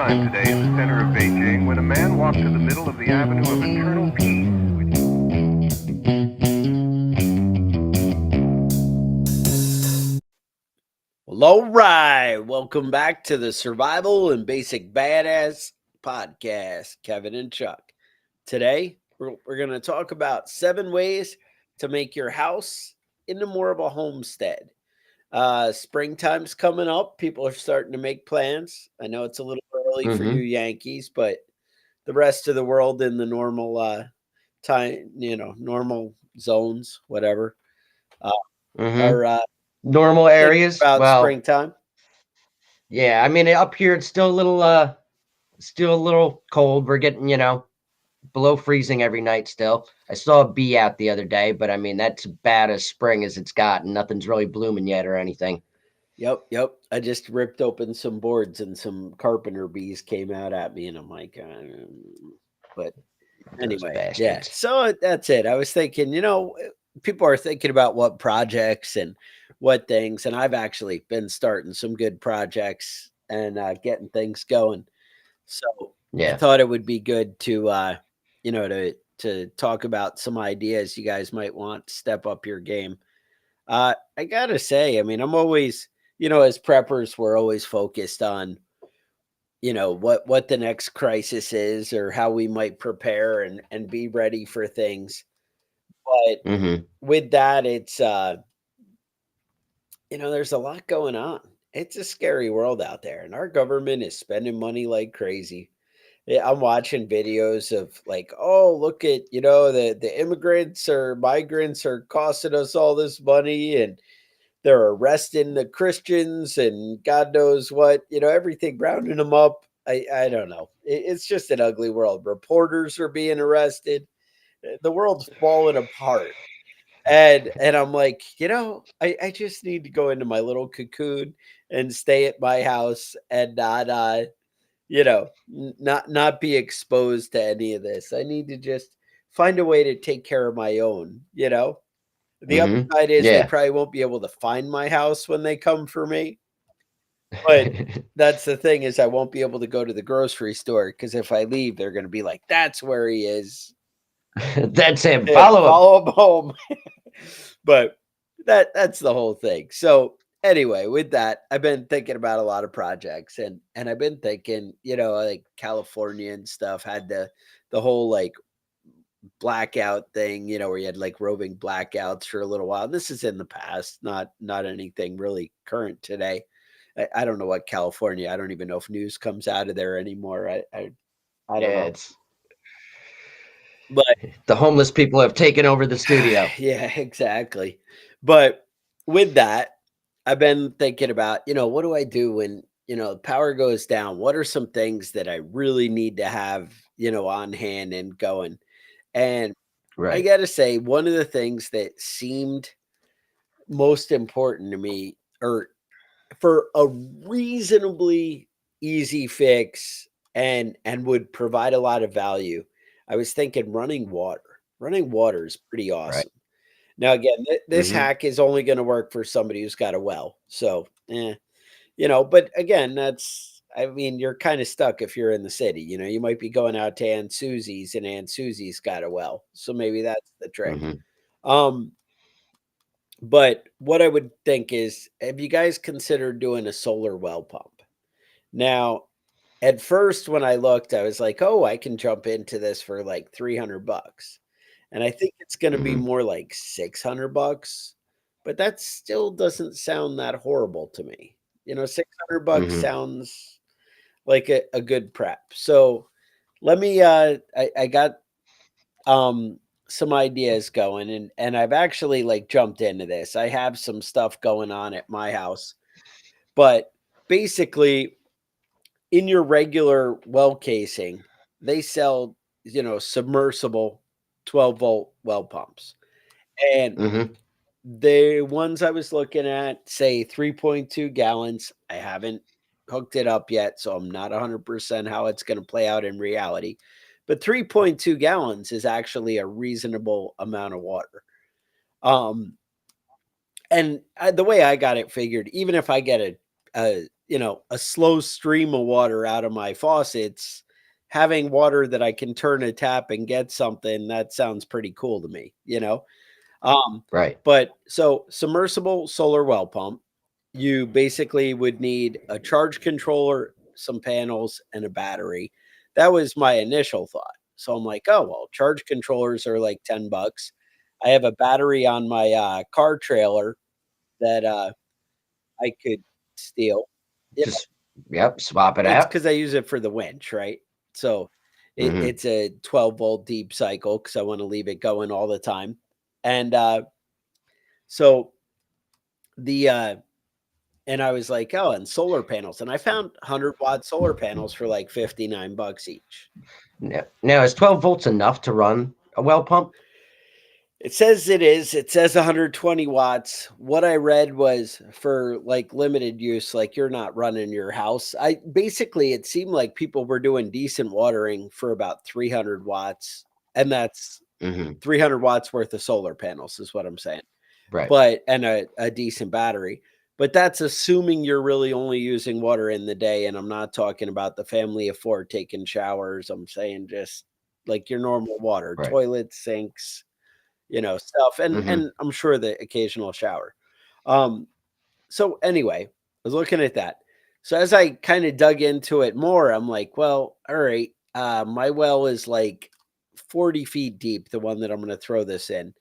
time today in the center of Beijing when a man walked to the middle of the Avenue of Eternal Peace. Well, all right. Welcome back to the Survival and Basic Badass podcast, Kevin and Chuck. Today, we're going to talk about 7 ways to make your house into more of a homestead. Springtime's coming up. People are starting to make plans. I know it's a little early for you Mhm. Yankees, but the rest of the world in the normal time, normal zones, whatever, uh, are Mhm. Normal thinking areas? about Well, springtime. yeah, I mean, up here it's still a little cold. We're getting, below freezing every night still. I saw a bee out the other day, but I mean, that's bad as spring as it's gotten. Nothing's really blooming yet or anything. Yep. I just ripped open some boards and some carpenter bees came out at me, and I'm like, but Those anyway, yeah. bastards. So that's it. I was thinking, people are thinking about what projects and what things, and I've actually been starting some good projects and getting things going. So I Yeah. thought it would be good to, to talk about some ideas you guys might want to step up your game. I gotta say, I mean, I'm always, as preppers, we're always focused on, what the next crisis is or how we might prepare and be ready for things. But Mhm. with that, it's there's a lot going on. It's a scary world out there, and our government is spending money like crazy. Yeah, I'm watching videos of like, oh, look at, the immigrants or migrants are costing us all this money, and they're arresting the Christians and God knows what, everything rounding them up. I don't know. It's just an ugly world. Reporters are being arrested. The world's falling apart. And I'm like, I just need to go into my little cocoon and stay at my house and not not be exposed to any of this. I need to just find a way to take care of my own. The Mhm. upside is they Yeah. probably won't be able to find my house when they come for me, but that's the thing is I won't be able to go to the grocery store because if I leave, they're gonna be like, "That's where he is. That's him. Yeah, Follow him. follow him home." But that's the whole thing. So anyway, with that, I've been thinking about a lot of projects and I've been thinking, like California and stuff had the whole like blackout thing, where you had like roving blackouts for a little while. This is in the past, not anything really current today. I don't know what California. I don't even know if news comes out of there anymore. I don't Yeah, know, it's but the homeless people have taken over the studio. yeah, exactly. But with that, I've been thinking about, what do I do when power goes down? What are some things that I really need to have on hand and going? And I Right. got to say, one of the things that seemed most important to me, or for a reasonably easy fix and would provide a lot of value, I was thinking running water. Running water is pretty Right. awesome. Now, again, this Mhm. hack is only going to work for somebody who's got a well. So, but again, I mean, you're kind of stuck if you're in the city. You might be going out to Aunt Susie's and Aunt Susie's got a well. So maybe that's the trick. Mhm. Um, but what I would think is, have you guys considered doing a solar well pump? Now, at first, when I looked, I was like, oh, I can jump into this for like 300 bucks. And I think it's going to be Mhm. more like 600 bucks, but that still doesn't sound that horrible to me. 600 bucks Mhm. sounds like a good prep. So let me, I got some ideas going and I've actually like jumped into this. I have some stuff going on at my house, but basically in your regular well casing, they sell, submersible 12-volt well pumps. And Mhm. the ones I was looking at say 3.2 gallons. I haven't hooked it up yet, so I'm not 100% how it's going to play out in reality. But 3.2 gallons is actually a reasonable amount of water. Um, and the way I got it figured, even if I get a slow stream of water out of my faucets, having water that I can turn a tap and get something, that sounds pretty cool to me. Um, Right. but so submersible solar well pump, you basically would need a charge controller, some panels, and a battery. That was my initial thought. So I'm like, oh well, charge controllers are like $10. I have a battery on my car trailer that I could steal. You know, Just, yep, swap it it's out. because I use it for the winch, right? So Hmm. it's a 12-volt deep cycle because I want to leave it going all the time. And so the and I was like, oh, and solar panels. And I found 100-watt solar panels for like $59 each. Now, is 12 volts enough to run a well pump? It says it is. It says 120 watts. What I read was for like limited use, like you're not running your house. I basically it seemed like people were doing decent watering for about 300 watts, and that's Hmm. 300 watts worth of solar panels, is what I'm saying. Right. But and a decent battery. But that's assuming you're really only using water in the day. And I'm not talking about the family of four taking showers. I'm saying just like your normal water, Right. toilets, sinks, stuff, and Hmm. and I'm sure the occasional shower. Um, so anyway, I was looking at that. So as I kind of dug into it more, I'm like, well, all right, my well is like 40 feet deep, the one that I'm going to throw this in,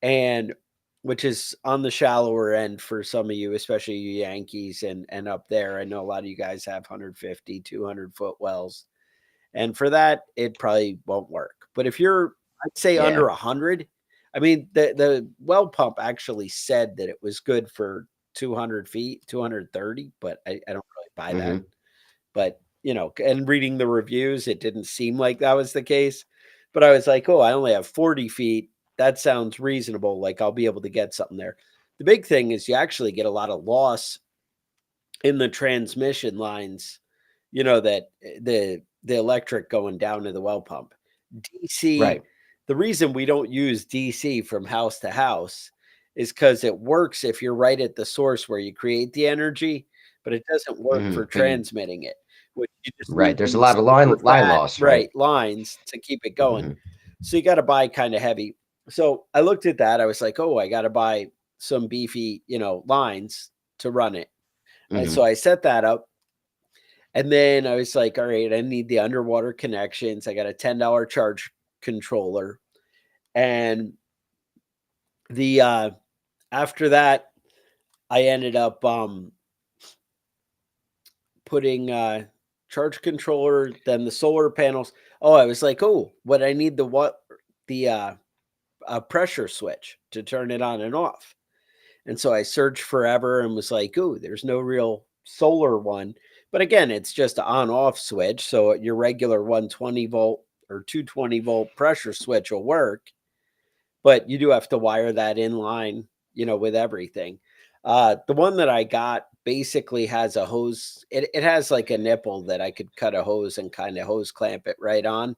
and which is on the shallower end for some of you, especially you Yankees and up there. I know a lot of you guys have 150, 200-foot wells, and for that, it probably won't work. But if you're, I'd say Yeah. under 100, I mean, the well pump actually said that it was good for 200 feet, 230, but I don't really buy that. Hmm. But, and reading the reviews, it didn't seem like that was the case. But I was like, oh, I only have 40 feet. That sounds reasonable. Like I'll be able to get something there. The big thing is you actually get a lot of loss in the transmission lines, that the electric going down to the well pump. DC, Right. the reason we don't use DC from house to house is because it works if you're right at the source where you create the energy, but it doesn't work Hmm. for transmitting it. Which you just Right. need There's a these lot of super line fat, loss, right? right, lines to keep it going. Hmm. So you got to buy kind of heavy. So I looked at that. I was like, oh, I got to buy some beefy, lines to run it. And Hmm. so I set that up. And then I was like, all right, I need the underwater connections. I got a $10 charge controller. And the after that, I ended up putting charge controller, then the solar panels. Oh, I was like, oh, what I need the a pressure switch to turn it on and off. And so I searched forever and was like, ooh, there's no real solar one. But again, it's just an on off switch. So your regular 120-volt or 220-volt pressure switch will work, but you do have to wire that in line, with everything. The one that I got basically has a hose. It has like a nipple that I could cut a hose and kind of hose clamp it right on,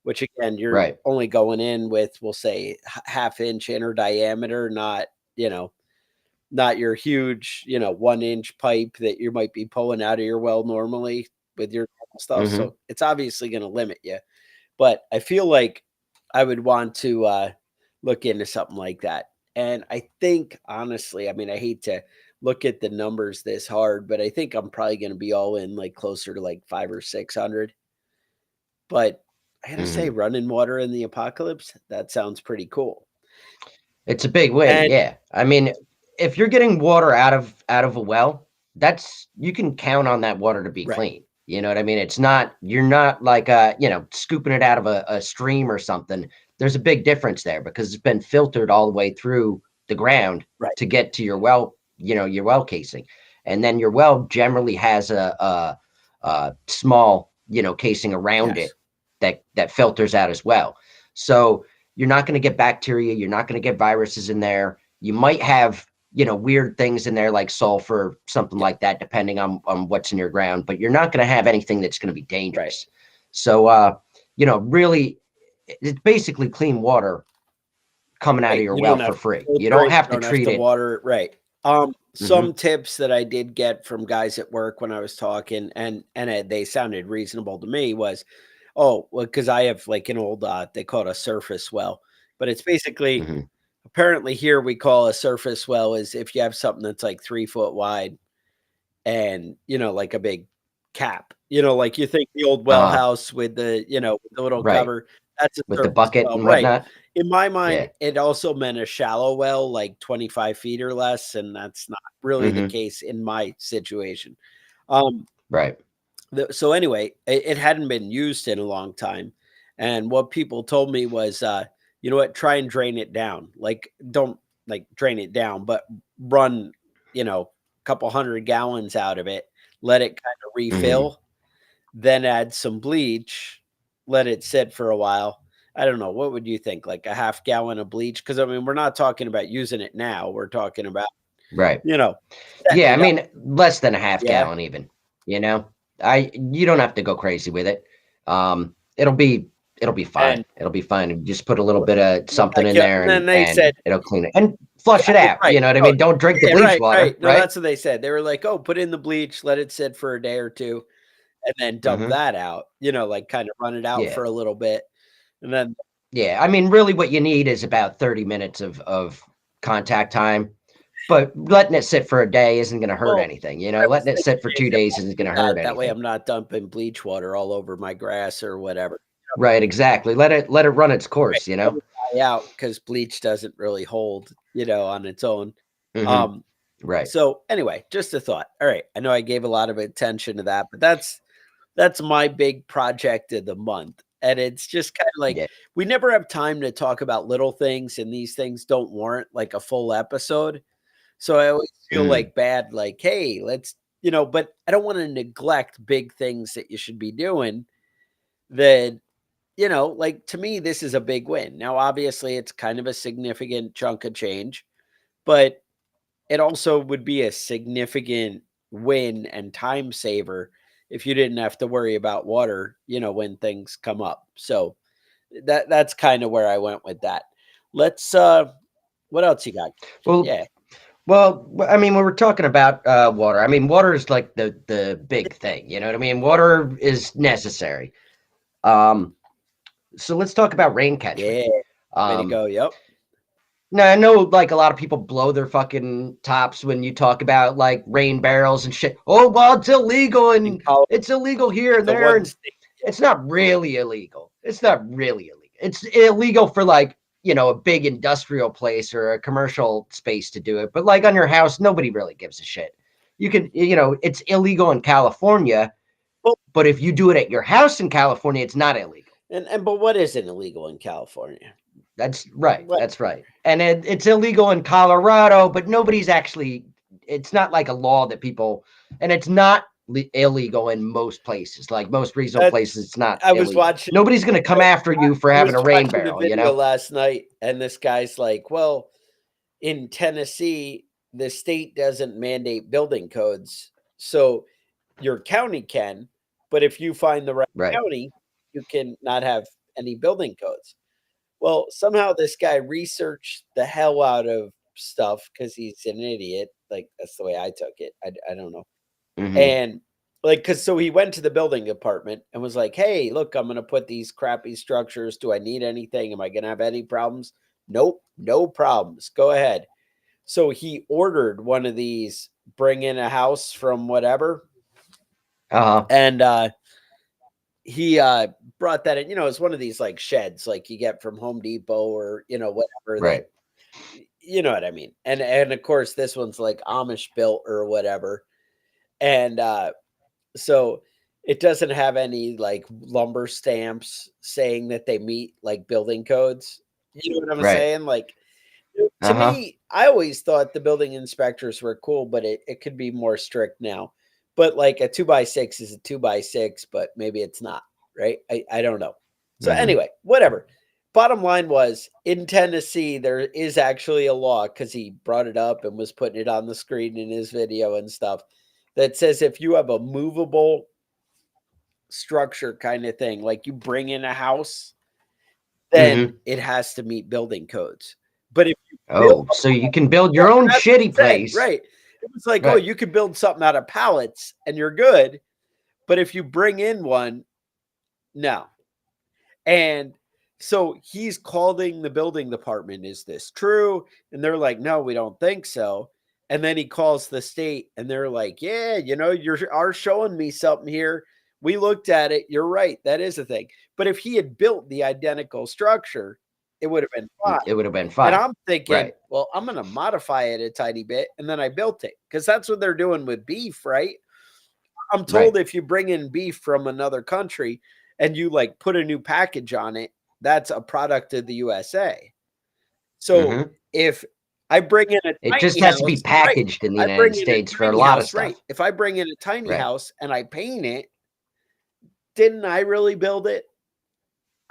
which again, you're Right. only going in with, we'll say, half-inch inner diameter, not your huge, 1-inch pipe that you might be pulling out of your well normally with your normal stuff. Hmm. So it's obviously going to limit you. But I feel like I would want to look into something like that. And I think, honestly, I mean, I hate to look at the numbers this hard, but I think I'm probably going to be all in like closer to like 5 or 600. But I gotta say, Hmm. running water in the apocalypse, that sounds pretty cool. It's a big win, And yeah. I mean, if you're getting water out of a well, that's you can count on that water to be right, clean. You know what I mean? It's not you're not like scooping it out of a stream or something. There's a big difference there because it's been filtered all the way through the ground right, to get to your well, your well casing. And then your well generally has a small, casing around yes, it that filters out as well. So you're not going to get bacteria. You're not going to get viruses in there. You might have, weird things in there like sulfur, something yeah, like that, depending on what's in your ground, but you're not going to have anything that's going to be right, dangerous. So, really, it's basically clean water coming out of right. your You well don't for have to free. You filter don't it. have You to don't have treat to it. water it. Right. some tips that I did get from guys at work when I was talking, and they sounded reasonable to me was, oh, well, because I have like an old they call it a surface well, but it's basically Mm-hmm. apparently here we call a surface well is if you have something that's like 3 foot wide and like a big cap, like you think the old well Uh-huh. house with the little Right. cover, that's a With the surface bucket well, and right? whatnot. In my mind, Yeah. it also meant a shallow well, like 25 feet or less, and that's not really the Mm-hmm. case in my situation. Um, Right. so anyway, it hadn't been used in a long time, and what people told me was, you know what, try and drain it down. Like, don't like drain it down, but run, a couple 100 gallons out of it, let it kind of Mm-hmm. refill, then add some bleach, let it sit for a while. I don't know. What would you think? Like a half gallon of bleach? Because I mean, we're not talking about using it now. We're talking about, Right. setting Yeah, I it up. mean, less than a half Yeah. gallon even, you know. You don't have to go crazy with it. It'll be fine. And It'll be fine. You just put a little bit of something like, in yeah, there and then and they said, it'll clean it and flush it out. right. You know what I Oh, mean? Don't drink the yeah, bleach right, water, right. No, right? that's what they said. They were like, "Oh, put in the bleach, let it sit for a day or two, and then dump Mm-hmm. that out." Like kind of run it out Yeah. for a little bit, and then Yeah. I mean, really what you need is about 30 minutes of contact time. But letting it sit for a day isn't going to hurt well, anything. I was Letting it thinking sit for is 2 days isn't going do to that. hurt That way, anything. I'm not dumping bleach water all over my grass or whatever. Right, exactly. Let it run its Right, course, you know? it'll dry out because bleach doesn't really hold, on its own. Hmm. Um, Right. so anyway, just a thought. All right, I know I gave a lot of attention to that, but that's my big project of the month. And it's just kind of like Yeah. we never have time to talk about little things, and these things don't warrant like a full episode. So I always feel Mm, like bad, like, hey, let's, but I don't want to neglect big things that you should be doing that, like to me, this is a big win. Now, obviously, it's kind of a significant chunk of change, but it also would be a significant win and time saver if you didn't have to worry about water, when things come up. So that's kind of where I went with that. Let's what else you got? well, Yeah. I mean, when we're talking about water, I mean, water is like the big thing. You know what I mean? Water is necessary. Um, so let's talk about rain catchment. Yeah. Way to Um, go. Yep. Now I know like a lot of people blow their fucking tops when you talk about like rain barrels and shit. Oh well, it's illegal In and Colorado, it's illegal here and the there, one and state. it's not really illegal. It's not really illegal. It's illegal for like a big industrial place or a commercial space to do it, but like on your house, nobody really gives a shit. You can it's illegal in California, Well, but if you do it at your house in California, it's not illegal. and but what isn't illegal in California? That's right. What? That's right. And it's illegal in Colorado, but nobody's actually. It's not like a law that people, and it's not illegal in most places. Like most reasonable That's places, it's not I was illegal. watching Nobody's going to come after you for I having was a rain watching the barrel. video last night, and this guy's like, "Well, in Tennessee, the state doesn't mandate building codes, so your county can, but if you find the right Right. county, you can not have any building codes." Well, somehow this guy researched the hell out of stuff because he's an idiot. Like that's the way I took it. I don't know. Mm-hmm. And like, because so he went to the building department and was like, "Hey, look, I'm going to put these crappy structures. Do I need anything? Am I going to have any problems?" Nope, no problems. Go ahead. So he ordered one of these, bring in a house from whatever, Uh huh. and he brought that in. It's one of these like sheds, like you get from Home Depot or whatever Right. that you know what I mean. And of course, this one's like Amish built or whatever, and so it doesn't have any like lumber stamps saying that they meet like building codes. You know what I'm Right. saying? Like to Uh huh. me, I always thought the building inspectors were cool, but it could be more strict now. But like a 2x6 is a 2x6, but maybe it's not, right? I don't know. So Mm-hmm. anyway, whatever. Bottom line was in Tennessee, there is actually a law because he brought it up and was putting it on the screen in his video and stuff that says if you have a movable structure kind of thing, like you bring in a house, then Mm-hmm. it has to meet building codes. But if you build Oh, so you can build your own that's what shitty it said, place. right. It was like, oh, Right. you could build something out of pallets and you're good. But if you bring in one, no. And so he's calling the building department. Is this true? And they're like, no, we don't think so. And then he calls the state and they're like, yeah, you are showing me something here. We looked at it. You're right. That is a thing. But if he had built the identical structure, it would have been fine. It would have been And fine. I'm thinking, Right. well, I'm going to modify it a tiny bit. And then I built it because that's what they're doing with beef, right? I'm told Right. if you bring in beef from another country and you like put a new package on it, that's a product of the USA. So Mhm. if I bring in a It just tiny has to be house, right? packaged in the I bring United in a States for a tiny lot of house, right? stuff. If I bring in a tiny Right. house and I paint it, didn't I really build it?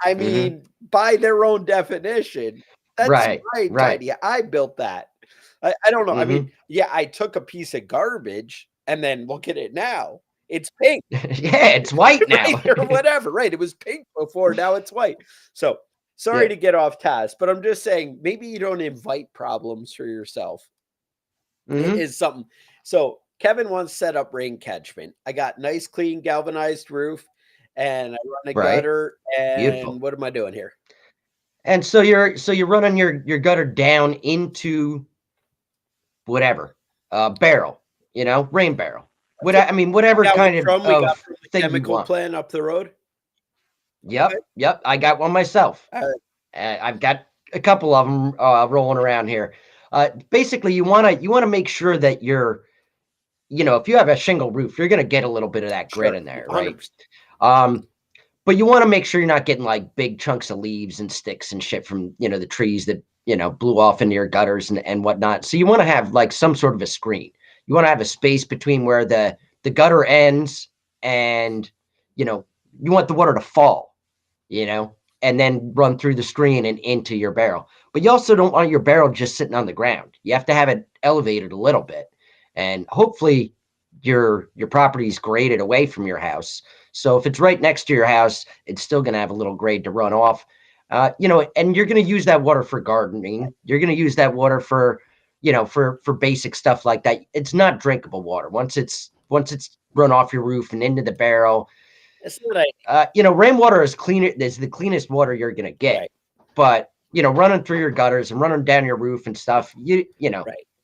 I Mhm. mean, by their own definition, that's Right. my Right. tiny. I built that. I don't know. I mean, Mhm. yeah, I took a piece of garbage and then look at it now. It's pink. Yeah, it's white now. Right, or whatever, right? It was pink before, now it's white. So, sorry Yeah. to get off task, but I'm just saying maybe you don't invite problems for yourself. Mhm. Is something. So, Kevin once set up rain catchment. I got nice, clean, galvanized roof, and I run a Right. gutter. And Beautiful. what am I doing here? And so you're running your gutter down into whatever barrel, rain barrel. What So, I mean, whatever now kind which one we got of from the thing you chemical want. plant up the road? Okay. Yep. I got one myself. All right. I've got a couple of them rolling around here. Basically, you wanna make sure that if you have a shingle roof, you're gonna get a little bit of that grit Sure. in there, right? 100%. Um, but you want to make sure you're not getting like big chunks of leaves and sticks and shit from the trees that blew off into your gutters and whatnot. So you want to have like some sort of a screen. You want to have a space between where the gutter ends and you know you want the water to fall, and then run through the screen and into your barrel. But you also don't want your barrel just sitting on the ground. You have to have it elevated a little bit, and hopefully your property's graded away from your house. So if it's right next to your house, it's still going to have a little grade to run off. And you're going to use that water for gardening. You're going to use that water for, for basic stuff like that. It's not drinkable water once it's run off your roof and into the barrel. That's what Rainwater is the cleanest water you're going to get. right. But running through your gutters and running down your roof and stuff, Right.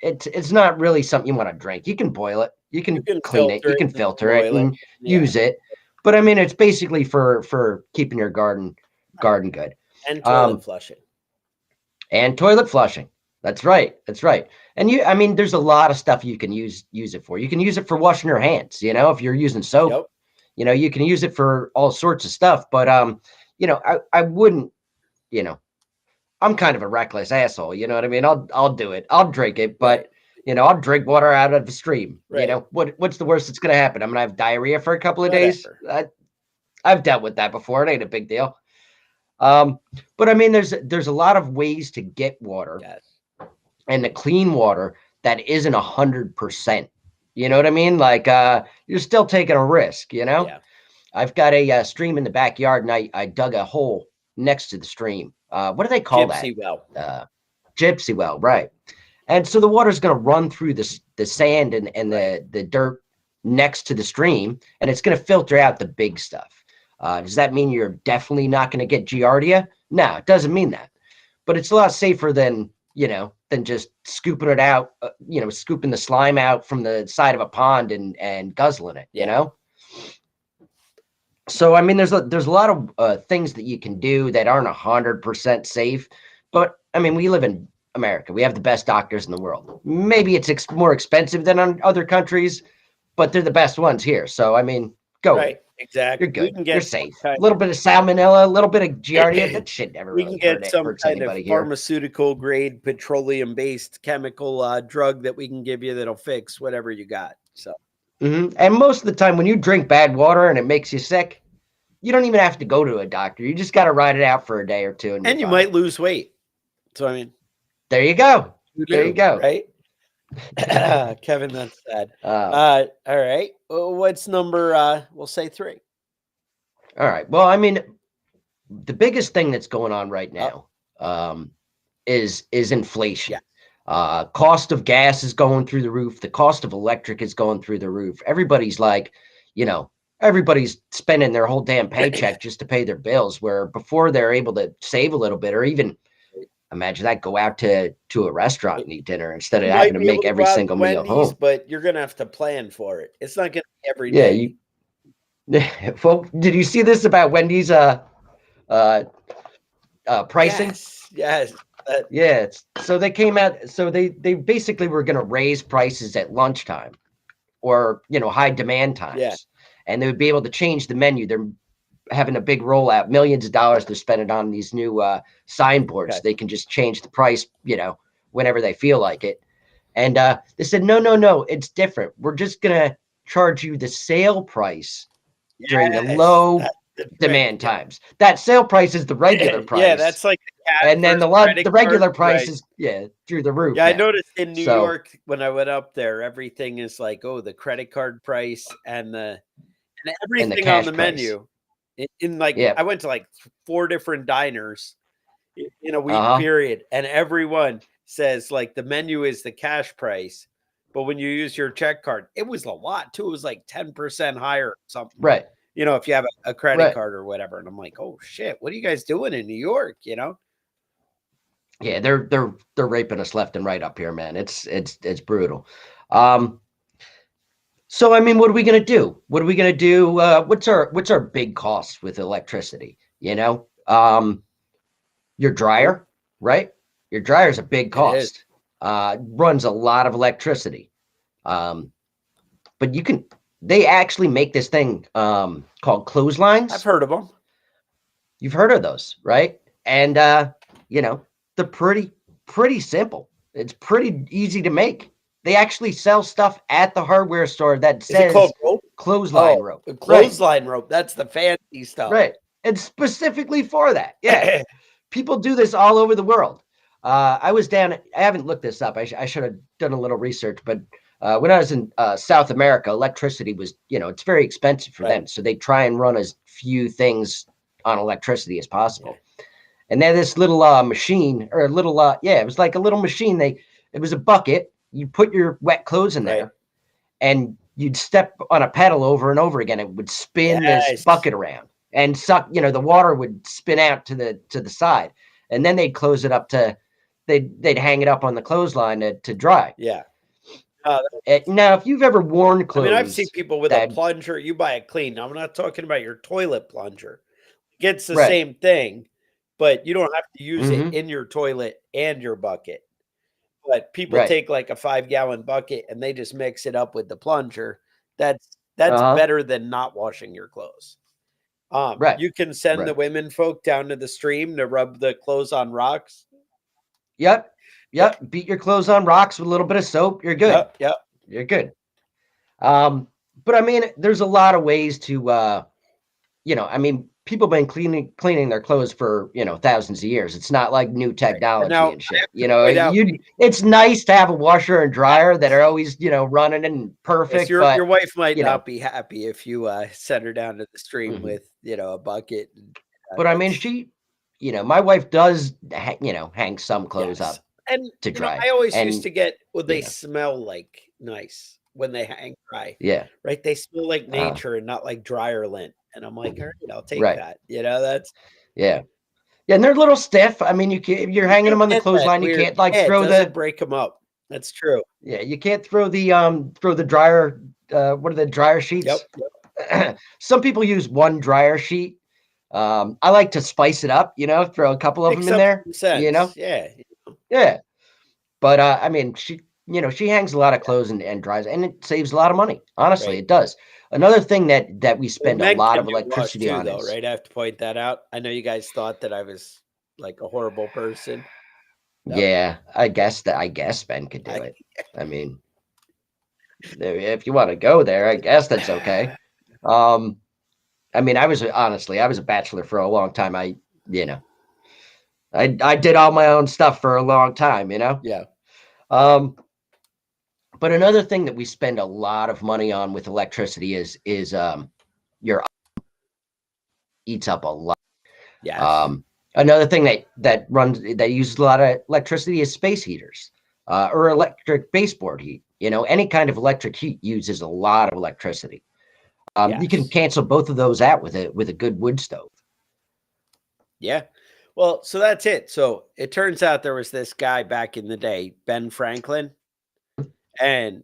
it's not really something you want to drink. You can boil it, you You can can clean it, filter you it can and filter it boil it. and Yeah. use it. But I mean, it's basically for keeping your garden good. And toilet Um, flushing. and toilet flushing. That's right. That's right. And I mean, there's a lot of stuff you can use it for. You can use it for washing your hands. If you're using soap, Yep. you can use it for all sorts of stuff. But I wouldn't. I'm kind of a reckless asshole. You know what I mean? I'll do it. I'll drink it, Right. but I'll drink water out of the stream. Right. What's the worst that's gonna happen? I'm gonna have diarrhea for a couple of days. Whatever. I've dealt with that before. It ain't a big deal. But I mean, there's a lot of ways to get water Yes. and the clean water that isn't 100%. You know what I mean? Like you're still taking a risk. Yeah. I've got a stream in the backyard, and I dug a hole next to the stream. What do they call Gypsy well. that? Gypsy well, right? And so the water's going to run through the sand and Right. the dirt next to the stream, and it's going to filter out the big stuff. Does that mean you're definitely not going to get giardia? No, it doesn't mean that. But it's a lot safer than just scooping it out, scooping the slime out from the side of a pond and guzzling it. Yeah. So I mean, there's a lot of things that you can do that aren't 100% safe, but I mean, we live in America. We have the best doctors in the world. Maybe it's more expensive than on other countries, but they're the best ones here. So I mean, go with Right. it. Exactly. You're good. We can You're get safe. some A little bit of salmonella, a little bit of giardia. That shit never we really can get some hurts kind of anybody here. pharmaceutical grade petroleum based chemical drug that we can give you that'll fix whatever you got. So And most of the time, when you drink bad water and it makes you sick, you don't even have to go to a doctor. You just got to ride it out for a day or two, and you you're might fine. lose weight. So I mean, There you go. There you do, go. right? Kevin, that's sad. Uh, All right. What's number? We'll say 3. all right. Well, I mean, the biggest thing that's going on right Oh, now is inflation. yeah. Cost of gas is going through the roof. The cost of electric is going through the roof. Everybody's like, everybody's spending their whole damn paycheck just to pay their bills, where before they're able to save a little bit, or even imagine that, go out to a restaurant and eat dinner instead of having to make every single meal home. But you're gonna have to plan for it. It's not gonna be every Yeah, day. well, did you see this about Wendy's pricing? Yes. Yeah, so they came out, so they basically were going to raise prices at lunchtime, or high demand times, and they would be able to change the menu. They're having a big rollout, millions of dollars they're spending on these new signboards. Okay. They can just change the price, whenever they feel like it. And they said, no, it's different. We're just gonna charge you the sale price during the low demand times. That sale price is the regular price. Yeah, that's like and then the regular price is through the roof. Yeah, I noticed in New York when I went up there, everything is like, the credit card price and everything on the menu. I went to like 4 different diners in a week period, and everyone says like the menu is the cash price, but when you use your check card, it was a lot too. It was like 10% higher or something. Right. If you have a credit card or whatever. And I'm like, oh shit, what are you guys doing in New York? Yeah, they're raping us left and right up here, man. It's brutal. So I mean, what are we gonna do? What's our big costs with electricity? Your dryer, right? Your dryer is a big cost. Runs a lot of electricity. But they actually make this thing called clotheslines. I've heard of them. You've heard of those, right? And they're pretty simple. It's pretty easy to make. They actually sell stuff at the hardware store that says clothesline rope. Clothesline rope. That's the fancy stuff. Right. And specifically for that. Yeah. People do this all over the world. I was down, I haven't looked this up. I should have done a little research, but when I was in South America, electricity was, it's very expensive for them. So they try and run as few things on electricity as possible. And then this little machine, or a little, it was like a little machine. It was a bucket. You put your wet clothes in there, and you'd step on a pedal over and over again. It would spin this bucket around and suck, the water would spin out to the side. And then they'd close it up they'd hang it up on the clothesline to dry. Yeah. Now, if you've ever worn clothes, I mean, I've seen people with a plunger. You buy it clean. Now, I'm not talking about your toilet plunger. It gets the same thing, but you don't have to use it in your toilet and your bucket. But people take like a 5-gallon bucket and they just mix it up with the plunger. That's better than not washing your clothes. You can send the women folk down to the stream to rub the clothes on rocks. Yep. Beat your clothes on rocks with a little bit of soap. You're good. Yep. You're good. But I mean, there's a lot of ways to, I mean, people have been cleaning their clothes for, thousands of years. It's not like new technology and shit. It's nice to have a washer and dryer that are always, running and perfect. Your wife might not be happy if you send her down to the stream with, a bucket. But I mean, my wife does, hang some clothes up to dry. I always used to get, they smell like nice when they hang dry. Yeah. Right. They smell like nature and not like dryer lint. And I'm like, all right, I'll take that. That's. Yeah. Yeah. And they're a little stiff. I mean, if you're hanging them on the clothesline, you can't throw break them up. That's true. Yeah. You can't throw the dryer. What are the dryer sheets? Yep. Some people use one dryer sheet. I like to spice it up, throw a couple of them in there, Yeah. But, I mean, she hangs a lot of clothes and dries, and it saves a lot of money. Honestly, it does. Another thing that we spend a lot of electricity on though, right? I have to point that out. I know you guys thought that I was like a horrible person. Yeah, I guess Ben could do it. I mean, if you want to go there, I guess that's okay. I mean, I was a bachelor for a long time. I did all my own stuff for a long time, Yeah. But another thing that we spend a lot of money on with electricity is your eats up a lot. Yeah. Another thing that uses a lot of electricity is space heaters. or electric baseboard heat. Any kind of electric heat uses a lot of electricity. You can Yes. cancel both of those out with a good wood stove. Yeah. Well, so that's it. So it turns out there was this guy back in the day, Ben Franklin, and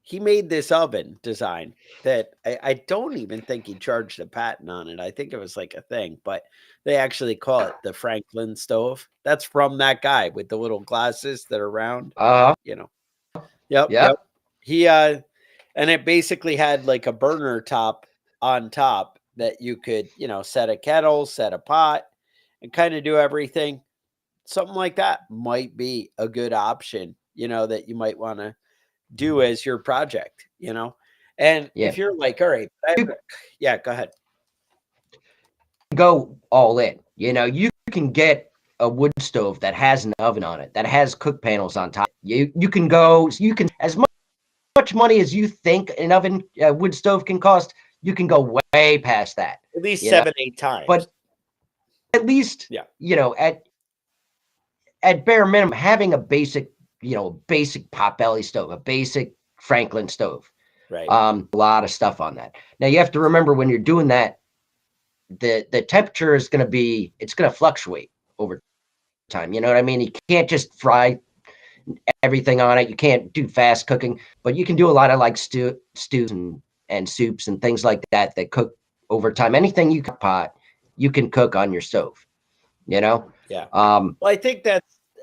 he made this oven design that I don't even think he charged a patent on it. I think it was like a thing, but they actually call it the Franklin stove. That's from that guy with the little glasses that are round, Uh, you know. Yep, yep. yep, He and it basically had like a burner top on top that you could, set a kettle, set a pot, and kind of do everything. Something like that might be a good option, that you might want to do as your project. And yeah. if you're like, all right, You yeah, go ahead. go all in. You can get a wood stove that has an oven on it, that has cook panels on top. You can as much money as you think an oven wood stove can cost. You can go way past that. At least You know, 7, 8 times. but at least Yeah. At bare minimum, having a basic potbelly stove, a basic Franklin stove. Right. A lot of stuff on that. Now you have to remember when you're doing that, the temperature is going to fluctuate over time. You know what I mean? You can't just fry everything on it. You can't do fast cooking, but you can do a lot of like stews and soups and things like that cook over time. Anything you can pot, you can cook on your stove. Yeah. Um, Well, I think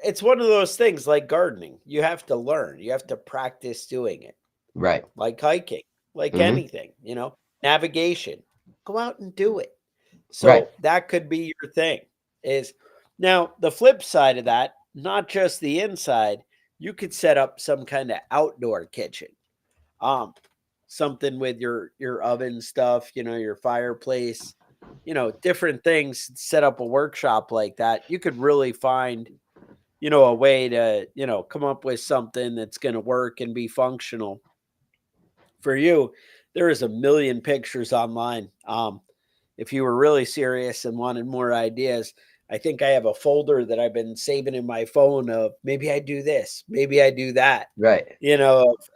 it's one of those things like gardening. You have to learn. You have to practice doing it. right. Like hiking, like Mhm. anything, navigation. Go out and do it. So Right. that could be your thing. Is now the flip side of that, not just the inside, you could set up some kind of outdoor kitchen. Um, Something with your oven stuff, your fireplace, different things, set up a workshop like that. You could really find, a way to, come up with something that's going to work and be functional for you. There is a million pictures online. If you were really serious and wanted more ideas, I think I have a folder that I've been saving in my phone of maybe I do this, maybe I do that, Right.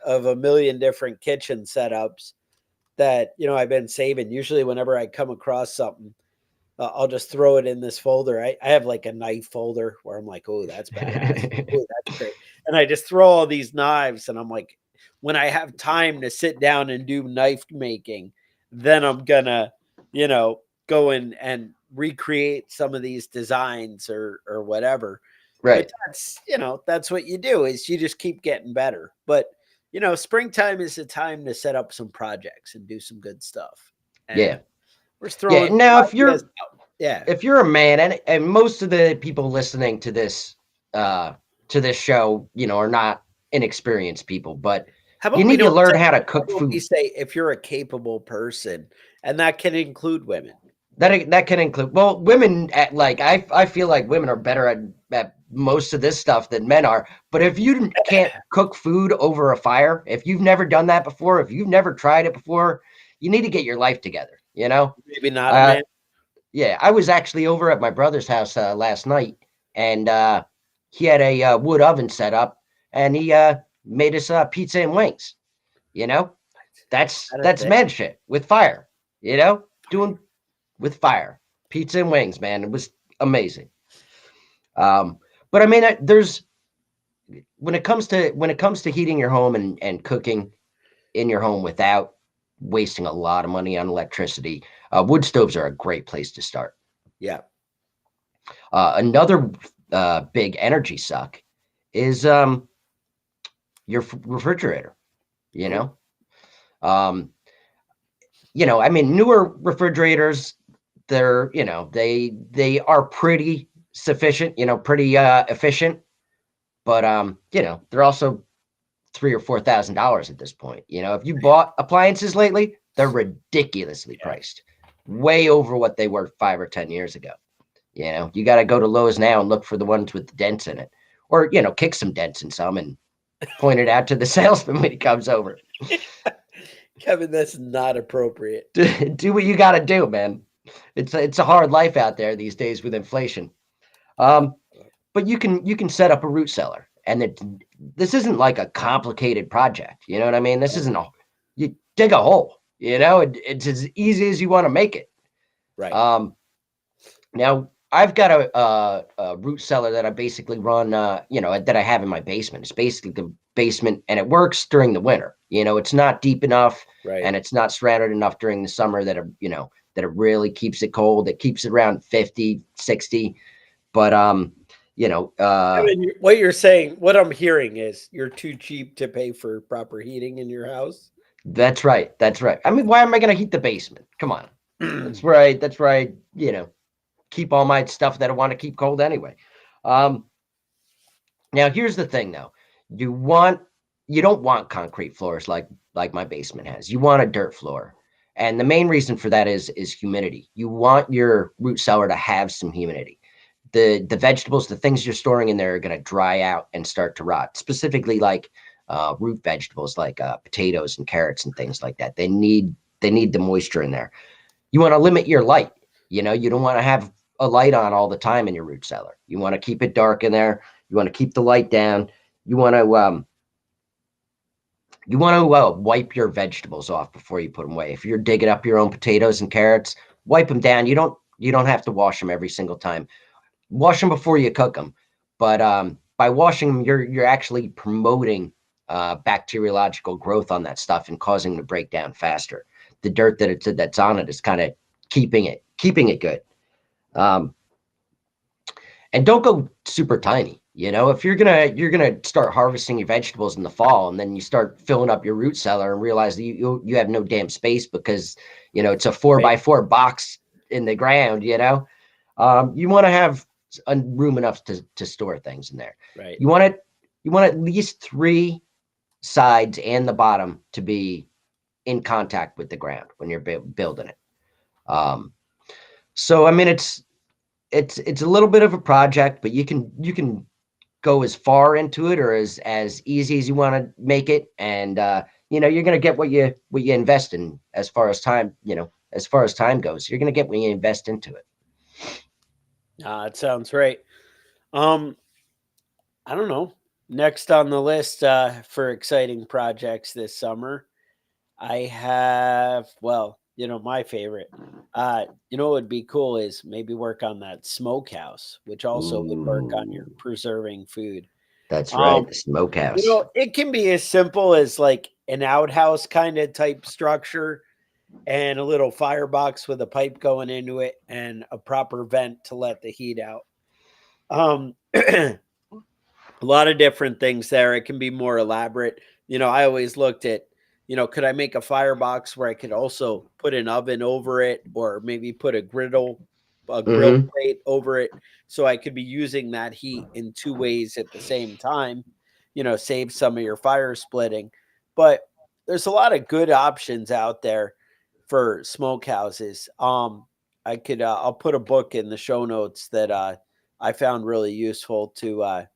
of a million different kitchen setups that, I've been saving. Usually, whenever I come across something, I'll just throw it in this folder. I have like a knife folder where I'm like, oh, that's badass. Oh, that's great. And I just throw all these knives and I'm like, when I have time to sit down and do knife making, then I'm gonna, go in and recreate some of these designs or whatever. But Right. that's what you do is you just keep getting better. But springtime is the time to set up some projects and do some good stuff. And Yeah. we're just Yeah. throwing Now, if ideas you're out. Yeah. if you're a man, and most of the people listening to this show, are not inexperienced people, but How you about we need to don't learn say how to how cook about we food. say if you're a capable person, and that can include women. That can include, well, women I feel like women are better at most of this stuff than men are. But if you can't cook food over a fire, if you've never done that before, if you've never tried it before, you need to get your life together. Maybe not a Uh, man. yeah, I was actually over at my brother's house last night, and he had a wood oven set up, and he made us pizza and wings. You know, that's Not a that's thing. man shit with fire. Doing with fire, pizza and wings, man. It was amazing. But I mean, there's when it comes to heating your home and cooking in your home without wasting a lot of money on electricity, wood stoves are a great place to start. Yeah. Another big energy suck is your refrigerator. You Oh, know, um, I mean, newer refrigerators, they are pretty sufficient. Pretty efficient, but they're also $3,000 or $4,000 at this point. If you bought appliances lately, they're ridiculously yeah. priced, way over what they were 5 or 10 years ago. You got to go to Lowe's now and look for the ones with the dents in it, or kick some dents in some and point it out to the salesman when he comes over. Kevin, that's not appropriate. Do what you got to do, man. It's a hard life out there these days with inflation. But you can set up a root cellar, And this isn't like a complicated project. You know what I mean? This isn't you dig a hole, it's as easy as you want to make it. Right. Now I've got a root cellar that I basically run, that I have in my basement. It's basically the basement, and it works during the winter. It's not deep enough, Right. and it's not surrounded enough during the summer that that it really keeps it cold. It keeps it around 50, 60. But What you're saying, what I'm hearing is you're too cheap to pay for proper heating in your house. that's right. That's right. I mean, why am I going to heat the basement? Come on. That's where I keep all my stuff that I want to keep cold anyway. Now here's the thing though. You don't want concrete floors like my basement has. You want a dirt floor. And the main reason for that is humidity. You want your root cellar to have some humidity. The vegetables, the things you're storing in there are going to dry out and start to rot. Specifically like root vegetables like potatoes and carrots and things like that. They need the moisture in there. You want to limit your light. You don't want to have a light on all the time in your root cellar. You want to keep it dark in there. You want to keep the light down. You want to wipe your vegetables off before you put them away. If you're digging up your own potatoes and carrots, wipe them down. You don't have to wash them every single time. Wash them before you cook them. But by washing them, you're actually promoting bacteriological growth on that stuff and causing them to break down faster. The dirt that's on it is kind of keeping it good. And don't go super tiny. If you're gonna start harvesting your vegetables in the fall, and then you start filling up your root cellar and realize that you have no damn space because it's a 4x4 box in the ground. You want to have room enough to store things in there. Right. You want at least 3 sides and the bottom to be in contact with the ground when you're building it. So I mean, it's a little bit of a project, but you can go as far into it or as easy as you want to make it, and you're going to get what you invest in as far as time goes. You're going to get what you invest into it. It sounds right. I don't know. Next on the list for exciting projects this summer, I have, my favorite. What would be cool is maybe work on that smokehouse, which also would work on your Ooh, preserving food. that's right, the smokehouse. It can be as simple as like an outhouse kind of type structure and a little firebox with a pipe going into it and a proper vent to let the heat out. A lot of different things there. It can be more elaborate. I always looked at, could I make a firebox where I could also put an oven over it or maybe put a grill plate over it so I could be using that heat in 2 ways at the same time, save some of your fire splitting. But there's a lot of good options out there for smokehouses. I'll put a book in the show notes that I found really useful to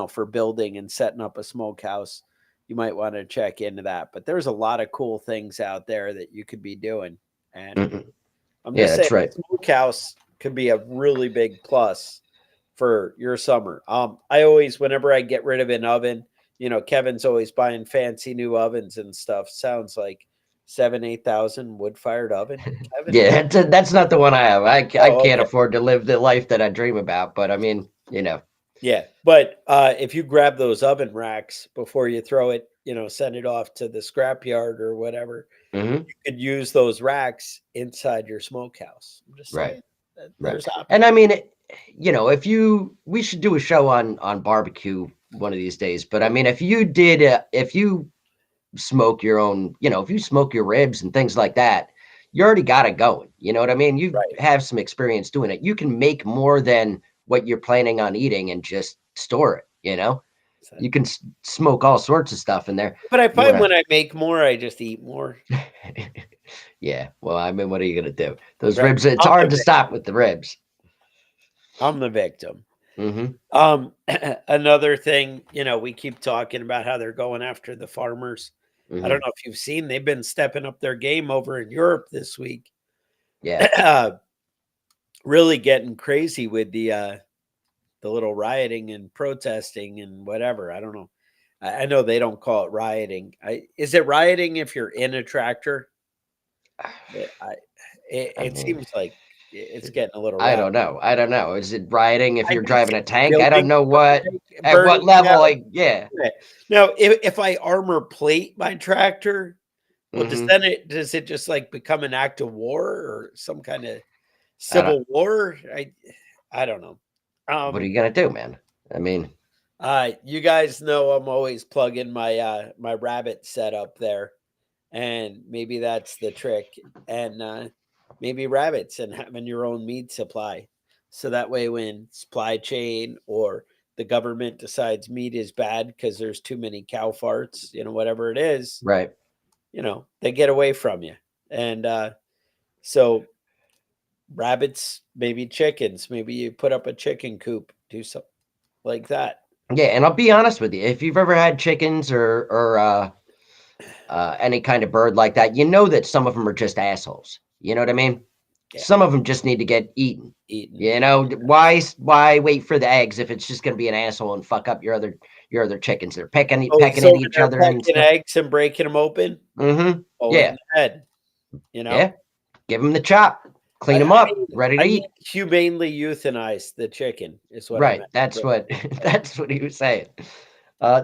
for building and setting up a smokehouse. You might want to check into that. But there's a lot of cool things out there that you could be doing. And I'm just saying, that's right. smokehouse could be a really big plus for your summer. I always, whenever I get rid of an oven, Kevin's always buying fancy new ovens and stuff. Sounds like 7,000-8,000 wood fired oven. Kevin? Yeah, that's not the one I have. I can't okay. afford to live the life that I dream about, but I mean, Yeah, but if you grab those oven racks before you throw it, send it off to the scrapyard or whatever, you could use those racks inside your smokehouse. I'm just saying that there's options. And I mean, we should do a show on barbecue one of these days. But I mean, if you smoke your own, if you smoke your ribs and things like that, you already got it going. You know what I mean? You have some experience doing it. You can make more than what you're planning on eating and just store it. You can smoke all sorts of stuff in there. But I find when I make more, I just eat more. Yeah. Well, I mean, what are you going to do? Those ribs, it's hard to stop with the ribs. I'm the victim. Another thing, we keep talking about how they're going after the farmers. I don't know if you've seen, they've been stepping up their game over in Europe this week. Yeah. Really getting crazy with the the little rioting and protesting and whatever. I don't know. I know they don't call it rioting. Is it rioting if you're in a tractor? It, I, I it mean, seems like it's getting a little I don't rowdy. know. I don't know. Is it rioting if I you're did driving see a tank? I don't buildings know what at what burning level. down. Yeah. Yeah. Now, if I armor plate my tractor, well, Hmm. does it just like become an act of war or some kind of I don't. civil war? I don't know. What are Um, you gonna do, man? I mean, you guys know I'm always plugging my rabbit setup there, and maybe that's the trick. And maybe rabbits and having your own meat supply, so that way when supply chain or the government decides meat is bad because there's too many cow farts, whatever it is, right. they get away from you. And so rabbits, maybe chickens, maybe you put up a chicken coop, do something like that. Yeah, and I'll be honest with you. If you've ever had chickens or any kind of bird like that, you know that some of them are just assholes. You know what I mean? Yeah, Some of them just need to get eaten. eaten. You know, why wait for the eggs if it's just going to be an asshole and fuck up your other chickens? They're Oh, pecking so at when each they're other and pecking stuff. eggs and breaking them open, Mm-hmm. pull it in Yeah, the head, you know? yeah. Give them the chop, clean I them I up, mean ready to I mean eat. humanely euthanize the chicken is what I Right. meant. That's Yeah, what yeah. that's what he was saying.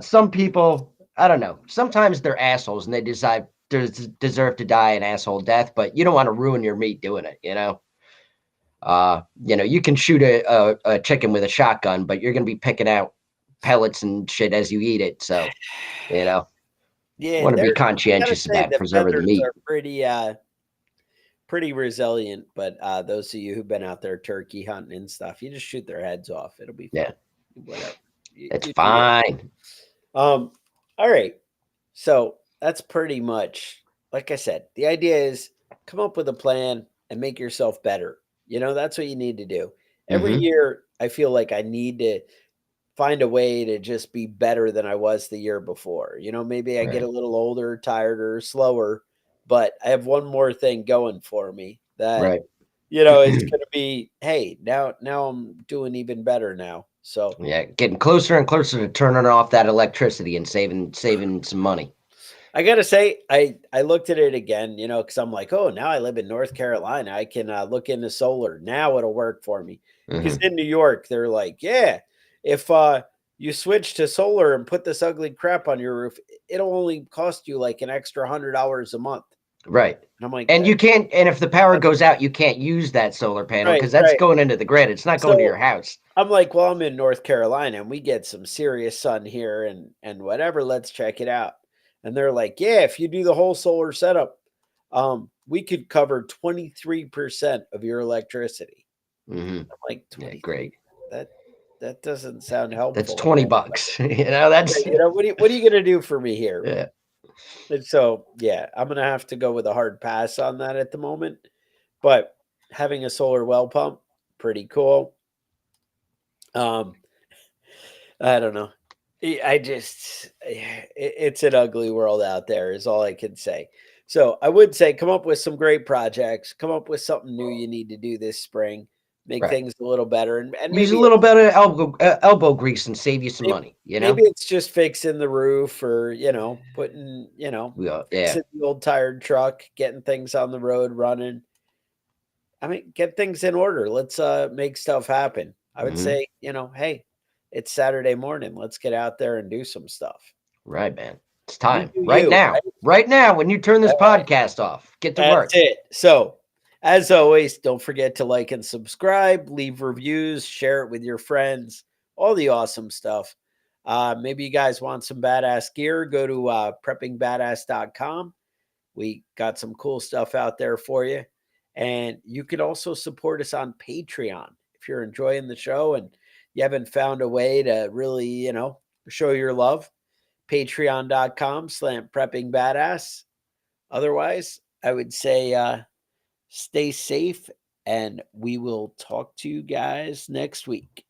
Some people, I don't know. Sometimes they're assholes and they deserve to die an asshole death, but you don't want to ruin your meat doing it. You can shoot a chicken with a shotgun, but you're gonna be picking out pellets and shit as you eat it. So, you know, Yeah, want to be I gotta conscientious say about the preserving the feathers meat. are pretty resilient, but those of you who've been out there turkey hunting and stuff, you just shoot their heads off. It'll be Yeah, fine. Whatever. it's You do that. fine. All right. So that's pretty much, like I said, the idea is come up with a plan and make yourself better. That's what you need to do. Every Hmm. year, I feel like I need to find a way to just be better than I was the year before. Maybe I get a Right. little older, tireder, slower, but I have one more thing going for me that, Right. it's going to be, hey, now I'm doing even better now. So Yeah, getting closer and closer to turning off that electricity and saving some money. I gotta say, I looked at it again, because I'm like, oh, now I live in North Carolina. I can look into solar. Now it'll work for me. Because Hmm. in New York, they're like, yeah, if you switch to solar and put this ugly crap on your roof, it'll only cost you like an extra $100 a month. Right. And I'm like, And you can't, and if the power that's goes out, you can't use that solar panel right, because that's right. going into the grid. It's not going to So your house. I'm like, well, I'm in North Carolina and we get some serious sun here and whatever. Let's check it out. And they're like, yeah, if you do the whole solar setup, we could cover 23% of your electricity. Hmm. I'm like, Yeah, 23. great. That that doesn't sound That's helpful. 20 bucks. That's What are you gonna do for me here? yeah. And so yeah, I'm gonna have to go with a hard pass on that at the moment. But having a solar well pump, pretty cool. Um, I don't know. I just, it's an ugly world out there, is all I can say. So I would say come up with some great projects, come up with something new you need to do this spring, make Right. things a little better. And Use a maybe little bit of elbow grease and save you some maybe, money, you maybe know? it's just fixing the roof or, putting, Yeah. fixing the old tired truck, getting things on the road running. I mean, get things in order. Let's make stuff happen. I would Hmm. say, hey, it's Saturday morning. Let's get out there and do some stuff. Right, man. It's You time. do Right you, now. right? Right now, when you turn this All right. podcast off, get to That's work. it. So, as always, don't forget to like and subscribe, leave reviews, share it with your friends, all the awesome stuff. Maybe you guys want some badass gear, go to preppingbadass.com. We got some cool stuff out there for you. And you can also support us on Patreon if you're enjoying the show and you haven't found a way to really, show your love. Patreon.com/preppingbadass. Otherwise, I would say stay safe and we will talk to you guys next week.